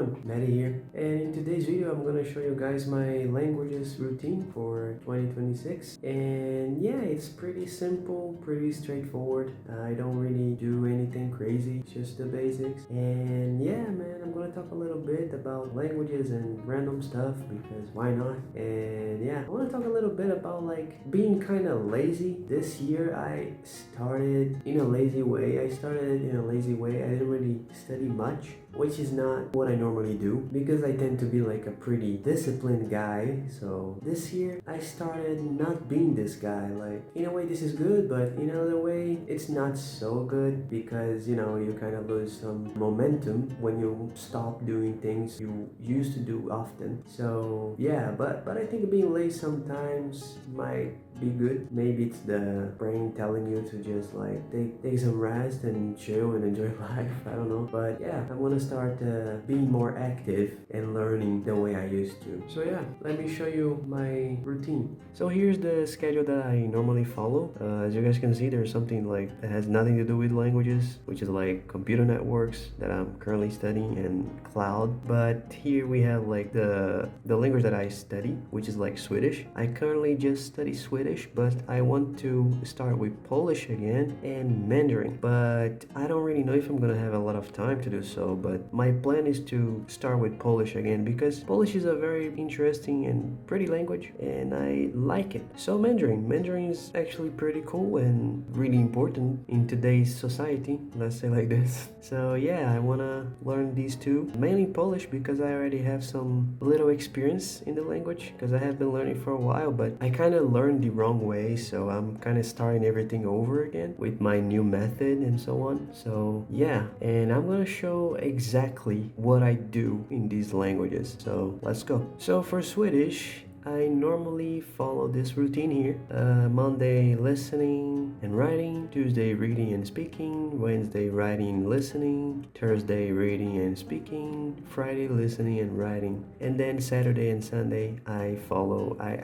everyone, Maddie here, and in today's video I'm gonna show you guys my languages routine for 2026. And yeah, it's pretty simple, pretty straightforward. I don't really do anything crazy, just the basics. And yeah, man, I'm gonna talk a little bit about languages and random stuff because why not? And yeah, I wanna talk a little bit about like being kind of lazy. This year I started in a lazy way. I didn't really study much, which is not what I normally do because I tend to be like a pretty disciplined guy. So this year I started not being this guy. Like in a way this is good, but in another way it's not so good because you kind of lose some momentum when you stop doing things you used to do often. So yeah, but I think being late sometimes might be good. Maybe it's the brain telling you to just like take some rest and chill and enjoy life. I don't know, but yeah, I want to start being more active and learning the way I used to. So yeah, let me show you my routine. So here's the schedule that I normally follow. As you guys can see, there's something like that has nothing to do with languages, which is like computer networks that I'm currently studying and cloud. But here we have like the language that I study, which is like Swedish. I currently just study Swedish, but I want to start with Polish again and Mandarin. But I don't really know if I'm gonna have a lot of time to do so, but my plan is to start with Polish again because Polish is a very interesting and pretty language and I like it. So Mandarin is actually pretty cool and really important in today's society, let's say like this. So yeah, I wanna learn these two, mainly Polish because I already have some little experience in the language because I have been learning for a while, but I kind of learned the wrong way, so I'm kind of starting everything over again with my new method and so on. So yeah, and I'm gonna show exactly what I do in these languages. So let's go. So for Swedish, I normally follow this routine here. Monday listening and writing, Tuesday reading and speaking, Wednesday writing, listening, Thursday reading and speaking, Friday listening and writing, and then Saturday and Sunday I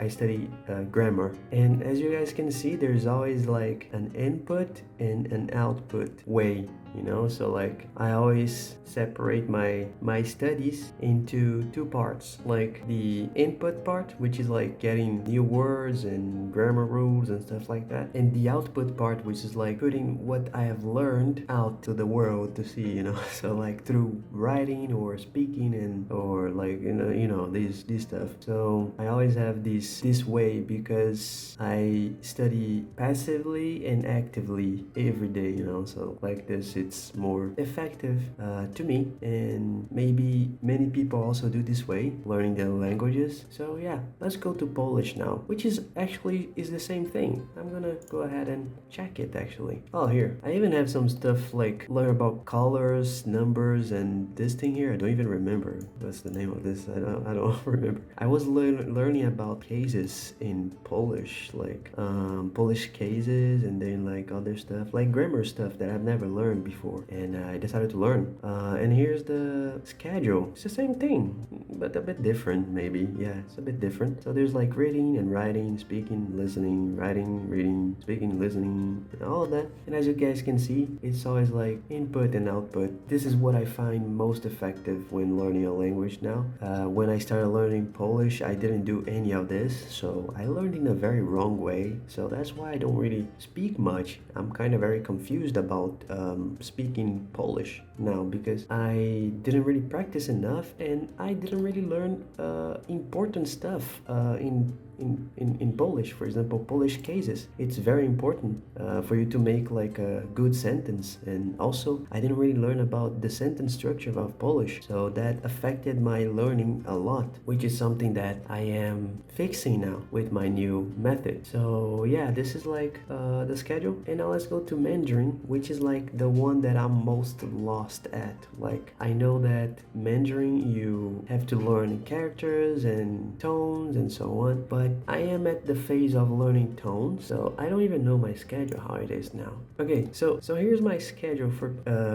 study grammar. And as you guys can see, there's always like an input and an output way. So like I always separate my studies into two parts, like the input part, which is like getting new words and grammar rules and stuff like that, and the output part, which is like putting what I have learned out to the world to see. So like through writing or speaking and or like this stuff. So I always have this way because I study passively and actively every day. So like this, it's more effective to me, and maybe many people also do this way, learning their languages. So yeah, let's go to Polish now, which is the same thing. I'm gonna go ahead and check it actually. Oh, here I even have some stuff like learn about colors, numbers, and this thing here. I don't even remember what's the name of this. I don't remember. I was learning about cases in Polish, like Polish cases, and then like other stuff, like grammar stuff that I've never learned before, and I decided to learn. And here's the schedule. It's the same thing, but a bit different maybe. Yeah, it's a bit different. So there's like reading and writing, speaking, listening, writing, reading, speaking, listening, and all of that. And as you guys can see, it's always like input and output. This is what I find most effective when learning a language now. When I started learning Polish, I didn't do any of this, so I learned in a very wrong way. So that's why I don't really speak much. I'm kind of very confused about speaking Polish now because I didn't really practice enough and I didn't really learn important stuff in Polish. For example, Polish cases. It's very important for you to make like a good sentence, and also I didn't really learn about the sentence structure of Polish, so that affected my learning a lot, which is something that I am fixing now with my new method. So yeah, this is like the schedule. And now let's go to Mandarin, which is like the one that I'm most lost at. Like I know that Mandarin you have to learn characters and tones and so on, but but I am at the phase of learning tones, so I don't even know my schedule how it is now. Okay, so here's my schedule for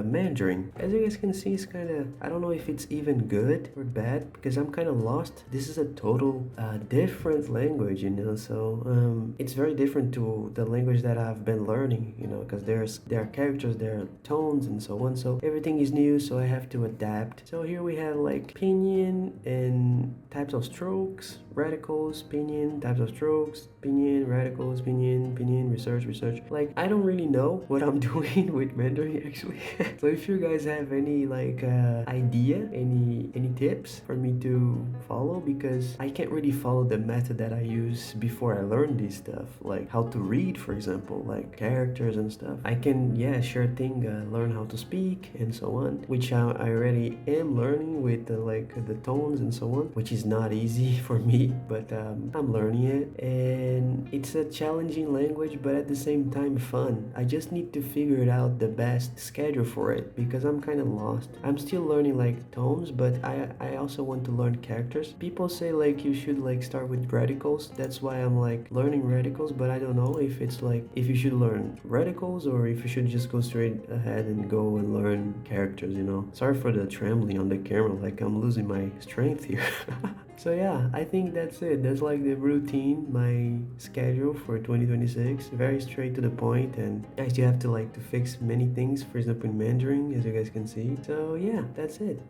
Mandarin. As you guys can see, it's kind of, I don't know if it's even good or bad because I'm kind of lost. This is a total different language, you know, so it's very different to the language that I've been learning, you know, because there are characters, there are tones and so on, so everything is new, so I have to adapt. So here we have like pinyin and types of strokes, radicals, pinyin, types of strokes, pinyin, radicals, pinyin, research. Like, I don't really know what I'm doing with Mandarin actually. So if you guys have any like idea, any tips for me to follow, because I can't really follow the method that I use before I learned this stuff, like how to read, for example, like characters and stuff. I can, yeah, sure thing, learn how to speak and so on, which I already am learning with the tones and so on, which is not easy for me, but I'm learning it, and it's a challenging language, but at the same time fun. I just need to figure it out the best schedule for it because I'm kind of lost. I'm still learning like tones, but I also want to learn characters. People say like you should like start with radicals. That's why I'm like learning radicals, but I don't know if it's like if you should learn radicals or if you should just go straight ahead and go and learn characters, you know. Sorry for the trembling on the camera, like I'm losing my strength here. So yeah, I think that's it. That's like the routine, my schedule for 2026. Very straight to the point, and I still have to like to fix many things, for example in Mandarin, as you guys can see. So yeah, that's it.